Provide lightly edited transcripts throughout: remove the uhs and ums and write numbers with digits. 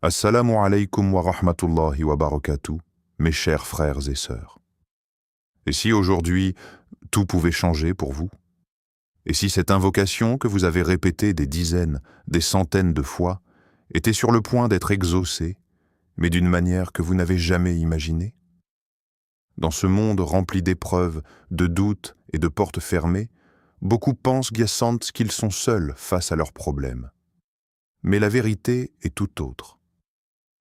Assalamu alaikum wa rahmatullahi wa barakatuh, mes chers frères et sœurs. Et si aujourd'hui, tout pouvait changer pour vous? Et si cette invocation que vous avez répétée des dizaines, des centaines de fois, était sur le point d'être exaucée, mais d'une manière que vous n'avez jamais imaginée? Dans ce monde rempli d'épreuves, de doutes et de portes fermées, beaucoup pensent qu'ils sont seuls face à leurs problèmes. Mais la vérité est tout autre.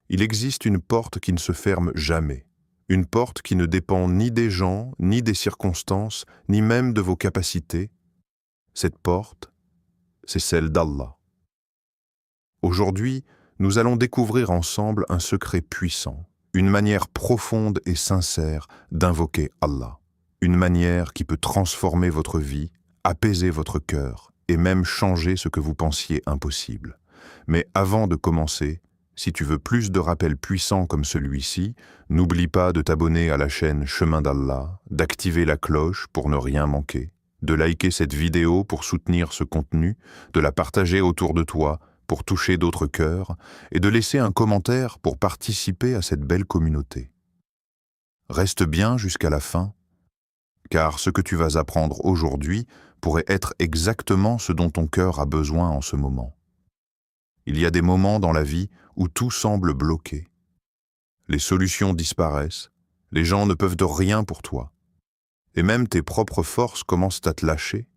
Il existe une porte qui ne se ferme jamais, une porte qui ne dépend ni des gens, ni des circonstances, ni même de vos capacités. Cette porte, c'est celle d'Allah. Aujourd'hui, nous allons découvrir ensemble un secret puissant, une manière profonde et sincère d'invoquer Allah, une manière qui peut transformer votre vie, apaiser votre cœur et même changer ce que vous pensiez impossible. Mais avant de commencer, si tu veux plus de rappels puissants comme celui-ci, n'oublie pas de t'abonner à la chaîne Chemin d'Allah, d'activer la cloche pour ne rien manquer, de liker cette vidéo pour soutenir ce contenu, de la partager autour de toi pour toucher d'autres cœurs et de laisser un commentaire pour participer à cette belle communauté. Reste bien jusqu'à la fin, car ce que tu vas apprendre aujourd'hui pourrait être exactement ce dont ton cœur a besoin en ce moment. Il y a des moments dans la vie où tout semble bloqué. Les solutions disparaissent, les gens ne peuvent de rien pour toi, et même tes propres forces commencent à te lâcher.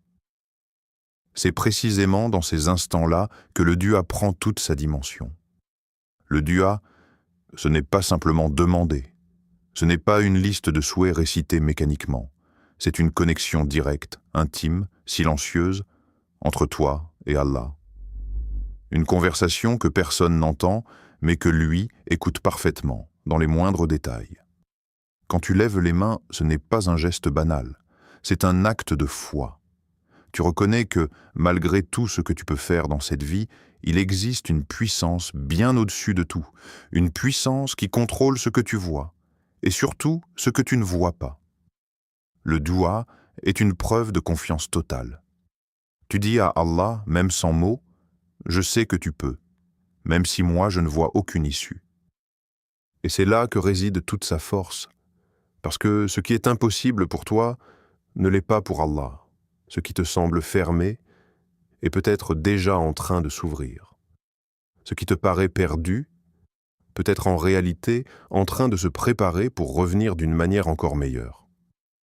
C'est précisément dans ces instants-là que le dua prend toute sa dimension. Le dua, ce n'est pas simplement demander, ce n'est pas une liste de souhaits récités mécaniquement, c'est une connexion directe, intime, silencieuse, entre toi et Allah. Une conversation que personne n'entend, mais que lui écoute parfaitement, dans les moindres détails. Quand tu lèves les mains, ce n'est pas un geste banal, c'est un acte de foi. Tu reconnais que, malgré tout ce que tu peux faire dans cette vie, il existe une puissance bien au-dessus de tout, une puissance qui contrôle ce que tu vois, et surtout ce que tu ne vois pas. Le dua est une preuve de confiance totale. Tu dis à Allah, même sans mots, « Je sais que tu peux, même si moi je ne vois aucune issue. » Et c'est là que réside toute sa force, parce que ce qui est impossible pour toi ne l'est pas pour Allah. Ce qui te semble fermé est peut-être déjà en train de s'ouvrir. Ce qui te paraît perdu peut être en réalité en train de se préparer pour revenir d'une manière encore meilleure.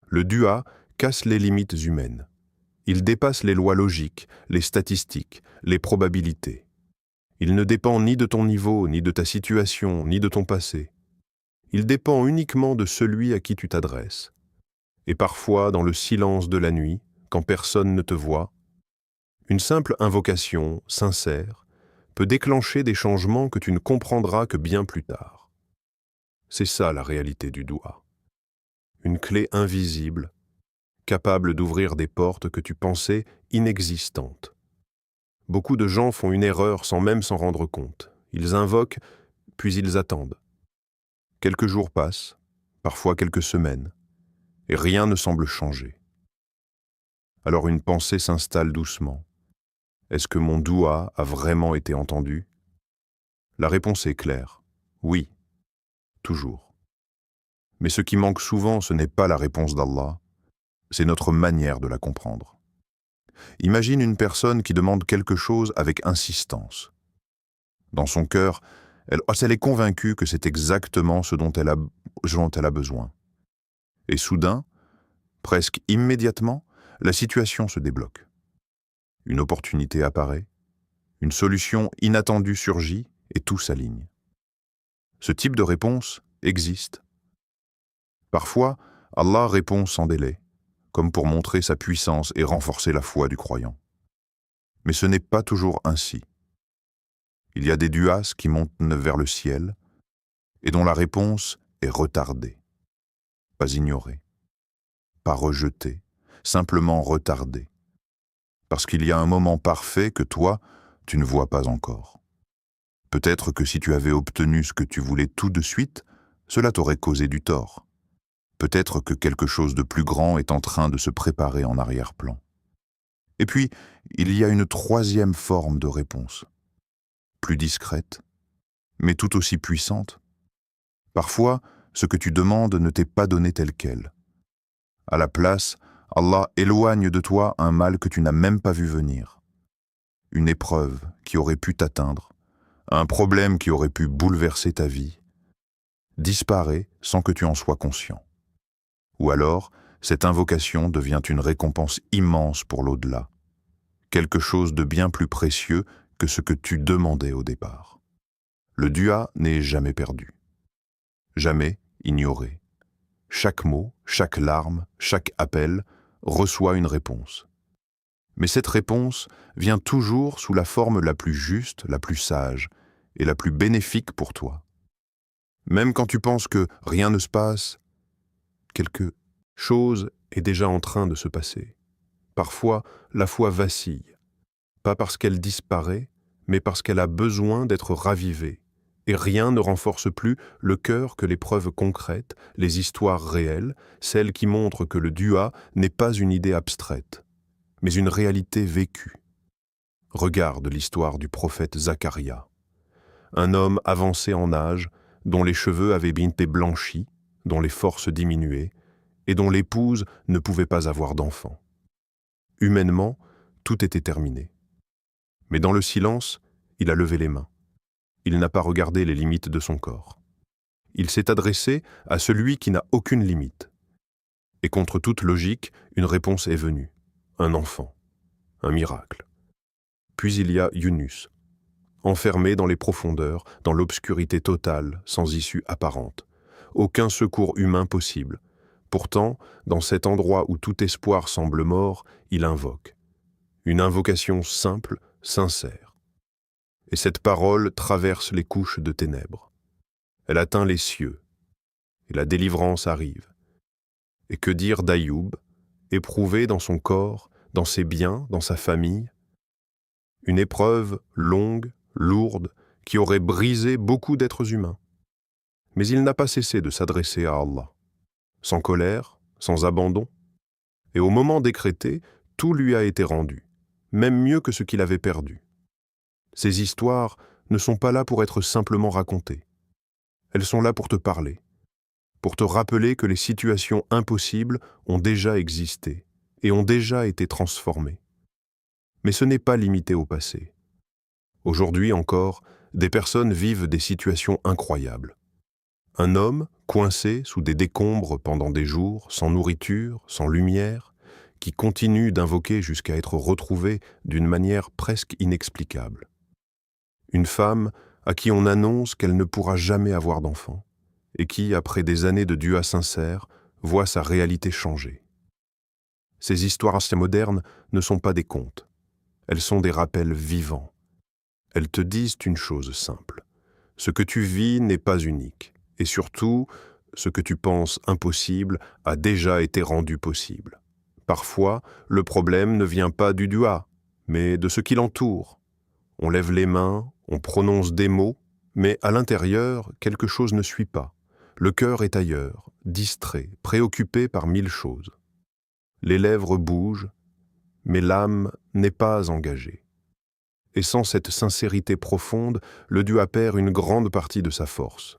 Le dua casse les limites humaines. Il dépasse les lois logiques, les statistiques, les probabilités. Il ne dépend ni de ton niveau, ni de ta situation, ni de ton passé. Il dépend uniquement de celui à qui tu t'adresses. Et parfois, dans le silence de la nuit, quand personne ne te voit, une simple invocation, sincère, peut déclencher des changements que tu ne comprendras que bien plus tard. C'est ça la réalité du dua. Une clé invisible, capable d'ouvrir des portes que tu pensais inexistantes. Beaucoup de gens font une erreur sans même s'en rendre compte. Ils invoquent, puis ils attendent. Quelques jours passent, parfois quelques semaines, et rien ne semble changer. Alors une pensée s'installe doucement. Est-ce que mon dua a vraiment été entendu? La réponse est claire. Oui, toujours. Mais ce qui manque souvent, ce n'est pas la réponse d'Allah, c'est notre manière de la comprendre. Imagine une personne qui demande quelque chose avec insistance. Dans son cœur, elle est convaincue que c'est exactement ce dont elle a besoin. Et soudain, presque immédiatement, la situation se débloque. Une opportunité apparaît, une solution inattendue surgit et tout s'aligne. Ce type de réponse existe. Parfois, Allah répond sans délai, comme pour montrer sa puissance et renforcer la foi du croyant. Mais ce n'est pas toujours ainsi. Il y a des duas qui montent vers le ciel et dont la réponse est retardée, pas ignorée, pas rejetée, simplement retardée, parce qu'il y a un moment parfait que toi, tu ne vois pas encore. Peut-être que si tu avais obtenu ce que tu voulais tout de suite, cela t'aurait causé du tort. Peut-être que quelque chose de plus grand est en train de se préparer en arrière-plan. Et puis, il y a une troisième forme de réponse, plus discrète, mais tout aussi puissante. Parfois, ce que tu demandes ne t'est pas donné tel quel. À la place, Allah éloigne de toi un mal que tu n'as même pas vu venir. Une épreuve qui aurait pu t'atteindre, un problème qui aurait pu bouleverser ta vie, disparaît sans que tu en sois conscient. Ou alors, cette invocation devient une récompense immense pour l'au-delà, quelque chose de bien plus précieux que ce que tu demandais au départ. Le dua n'est jamais perdu, jamais ignoré. Chaque mot, chaque larme, chaque appel reçoit une réponse. Mais cette réponse vient toujours sous la forme la plus juste, la plus sage et la plus bénéfique pour toi. Même quand tu penses que rien ne se passe, quelque chose est déjà en train de se passer. Parfois, la foi vacille, pas parce qu'elle disparaît, mais parce qu'elle a besoin d'être ravivée. Et rien ne renforce plus le cœur que les preuves concrètes, les histoires réelles, celles qui montrent que le dua n'est pas une idée abstraite, mais une réalité vécue. Regarde l'histoire du prophète Zacharia, un homme avancé en âge, dont les cheveux avaient été blanchis, dont les forces diminuaient, et dont l'épouse ne pouvait pas avoir d'enfant. Humainement, tout était terminé. Mais dans le silence, il a levé les mains. Il n'a pas regardé les limites de son corps. Il s'est adressé à celui qui n'a aucune limite. Et contre toute logique, une réponse est venue. Un enfant. Un miracle. Puis il y a Yunus, enfermé dans les profondeurs, dans l'obscurité totale, sans issue apparente. Aucun secours humain possible. Pourtant, dans cet endroit où tout espoir semble mort, il invoque. Une invocation simple, sincère. Et cette parole traverse les couches de ténèbres. Elle atteint les cieux, et la délivrance arrive. Et que dire d'Ayoub, éprouvé dans son corps, dans ses biens, dans sa famille? Une épreuve longue, lourde, qui aurait brisé beaucoup d'êtres humains. Mais il n'a pas cessé de s'adresser à Allah, sans colère, sans abandon. Et au moment décrété, tout lui a été rendu, même mieux que ce qu'il avait perdu. Ces histoires ne sont pas là pour être simplement racontées. Elles sont là pour te parler, pour te rappeler que les situations impossibles ont déjà existé et ont déjà été transformées. Mais ce n'est pas limité au passé. Aujourd'hui encore, des personnes vivent des situations incroyables. Un homme, coincé sous des décombres pendant des jours, sans nourriture, sans lumière, qui continue d'invoquer jusqu'à être retrouvé d'une manière presque inexplicable. Une femme à qui on annonce qu'elle ne pourra jamais avoir d'enfant, et qui, après des années de dua sincère, voit sa réalité changer. Ces histoires assez modernes ne sont pas des contes. Elles sont des rappels vivants. Elles te disent une chose simple. Ce que tu vis n'est pas unique. Et surtout, ce que tu penses impossible a déjà été rendu possible. Parfois, le problème ne vient pas du dua, mais de ce qui l'entoure. On lève les mains, on prononce des mots, mais à l'intérieur, quelque chose ne suit pas. Le cœur est ailleurs, distrait, préoccupé par mille choses. Les lèvres bougent, mais l'âme n'est pas engagée. Et sans cette sincérité profonde, le dua perd une grande partie de sa force.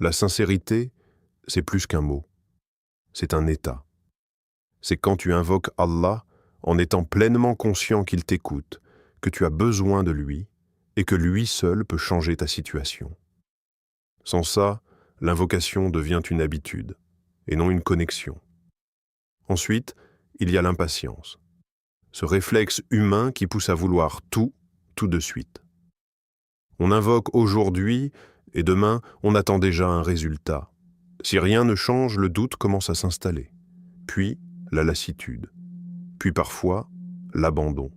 La sincérité, c'est plus qu'un mot. C'est un état. C'est quand tu invoques Allah en étant pleinement conscient qu'il t'écoute, que tu as besoin de lui et que lui seul peut changer ta situation. Sans ça, l'invocation devient une habitude et non une connexion. Ensuite, il y a l'impatience. Ce réflexe humain qui pousse à vouloir tout de suite. On invoque aujourd'hui et demain, on attend déjà un résultat. Si rien ne change, le doute commence à s'installer. Puis, la lassitude. Puis parfois, l'abandon.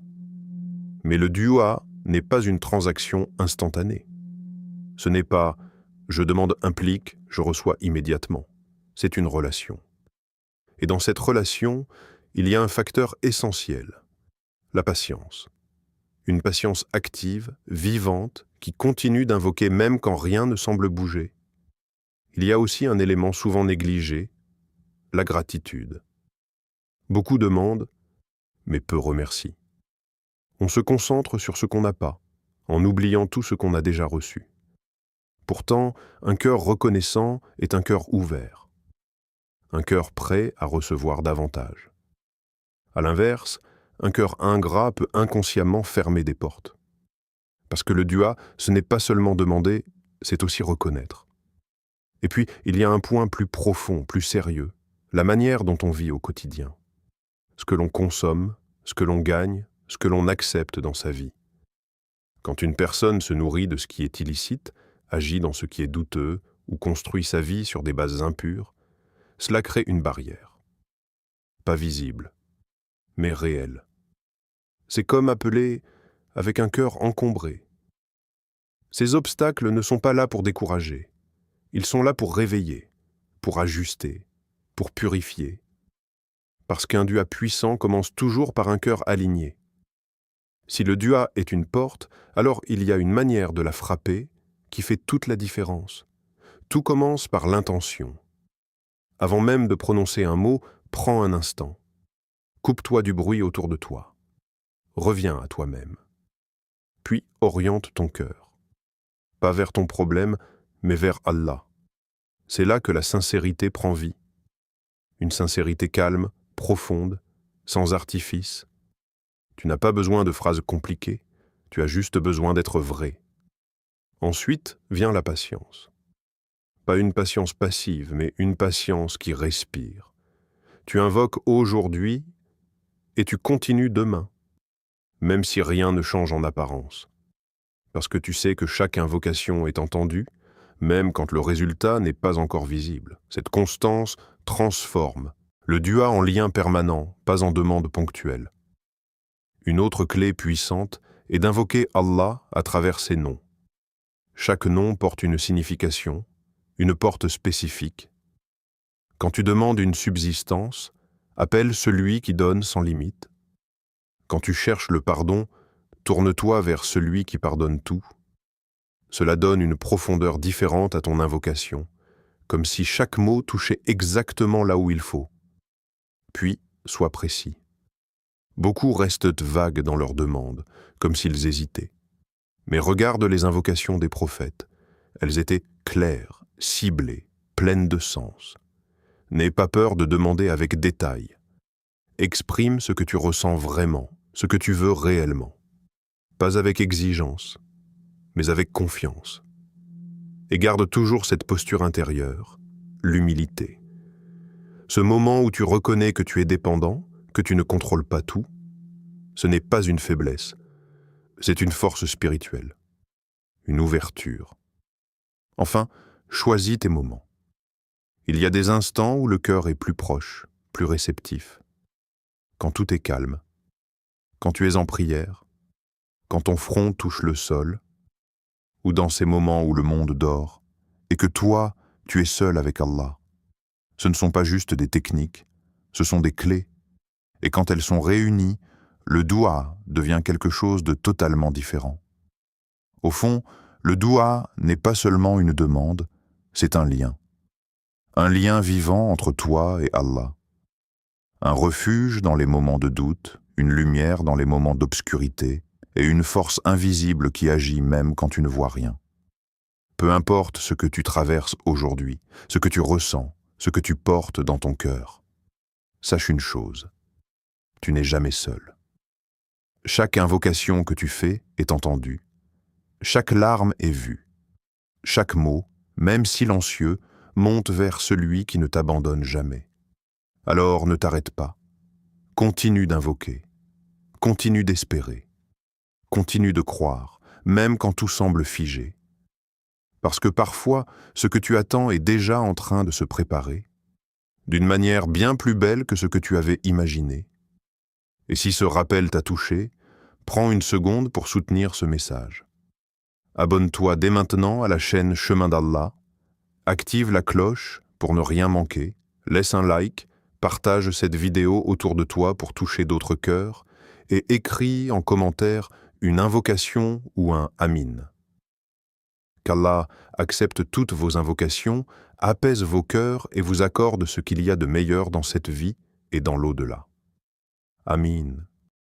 Mais le dua n'est pas une transaction instantanée. Ce n'est pas « je demande implique, je reçois immédiatement ». C'est une relation. Et dans cette relation, il y a un facteur essentiel, la patience. Une patience active, vivante, qui continue d'invoquer même quand rien ne semble bouger. Il y a aussi un élément souvent négligé, la gratitude. Beaucoup demandent, mais peu remercient. On se concentre sur ce qu'on n'a pas, en oubliant tout ce qu'on a déjà reçu. Pourtant, un cœur reconnaissant est un cœur ouvert, un cœur prêt à recevoir davantage. À l'inverse, un cœur ingrat peut inconsciemment fermer des portes. Parce que le dua, ce n'est pas seulement demander, c'est aussi reconnaître. Et puis, il y a un point plus profond, plus sérieux, la manière dont on vit au quotidien. Ce que l'on consomme, ce que l'on gagne, ce que l'on accepte dans sa vie. Quand une personne se nourrit de ce qui est illicite, agit dans ce qui est douteux ou construit sa vie sur des bases impures, cela crée une barrière. Pas visible, mais réelle. C'est comme appeler avec un cœur encombré. Ces obstacles ne sont pas là pour décourager. Ils sont là pour réveiller, pour ajuster, pour purifier. Parce qu'un dua puissant commence toujours par un cœur aligné. Si le dua est une porte, alors il y a une manière de la frapper qui fait toute la différence. Tout commence par l'intention. Avant même de prononcer un mot, prends un instant. Coupe-toi du bruit autour de toi. Reviens à toi-même. Puis oriente ton cœur. Pas vers ton problème, mais vers Allah. C'est là que la sincérité prend vie. Une sincérité calme, profonde, sans artifice. Tu n'as pas besoin de phrases compliquées, tu as juste besoin d'être vrai. Ensuite vient la patience. Pas une patience passive, mais une patience qui respire. Tu invoques aujourd'hui et tu continues demain, même si rien ne change en apparence. Parce que tu sais que chaque invocation est entendue, même quand le résultat n'est pas encore visible. Cette constance transforme le dua en lien permanent, pas en demande ponctuelle. Une autre clé puissante est d'invoquer Allah à travers ses noms. Chaque nom porte une signification, une porte spécifique. Quand tu demandes une subsistance, appelle celui qui donne sans limite. Quand tu cherches le pardon, tourne-toi vers celui qui pardonne tout. Cela donne une profondeur différente à ton invocation, comme si chaque mot touchait exactement là où il faut. Puis, sois précis. Beaucoup restent vagues dans leurs demandes, comme s'ils hésitaient. Mais regarde les invocations des prophètes. Elles étaient claires, ciblées, pleines de sens. N'aie pas peur de demander avec détail. Exprime ce que tu ressens vraiment, ce que tu veux réellement. Pas avec exigence, mais avec confiance. Et garde toujours cette posture intérieure, l'humilité. Ce moment où tu reconnais que tu es dépendant, que tu ne contrôles pas tout, ce n'est pas une faiblesse, c'est une force spirituelle, une ouverture. Enfin, choisis tes moments. Il y a des instants où le cœur est plus proche, plus réceptif. Quand tout est calme, quand tu es en prière, quand ton front touche le sol, ou dans ces moments où le monde dort, et que toi, tu es seul avec Allah. Ce ne sont pas juste des techniques, ce sont des clés. Et quand elles sont réunies, le doua devient quelque chose de totalement différent. Au fond, le doua n'est pas seulement une demande, c'est un lien. Un lien vivant entre toi et Allah. Un refuge dans les moments de doute, une lumière dans les moments d'obscurité, et une force invisible qui agit même quand tu ne vois rien. Peu importe ce que tu traverses aujourd'hui, ce que tu ressens, ce que tu portes dans ton cœur, sache une chose, tu n'es jamais seul. Chaque invocation que tu fais est entendue, chaque larme est vue, chaque mot, même silencieux, monte vers celui qui ne t'abandonne jamais. Alors ne t'arrête pas, continue d'invoquer, continue d'espérer, continue de croire, même quand tout semble figé. Parce que parfois, ce que tu attends est déjà en train de se préparer, d'une manière bien plus belle que ce que tu avais imaginé. Et si ce rappel t'a touché, prends une seconde pour soutenir ce message. Abonne-toi dès maintenant à la chaîne Chemin d'Allah, active la cloche pour ne rien manquer, laisse un like, partage cette vidéo autour de toi pour toucher d'autres cœurs et écris en commentaire une invocation ou un Amin. Qu'Allah accepte toutes vos invocations, apaise vos cœurs et vous accorde ce qu'il y a de meilleur dans cette vie et dans l'au-delà. Amin.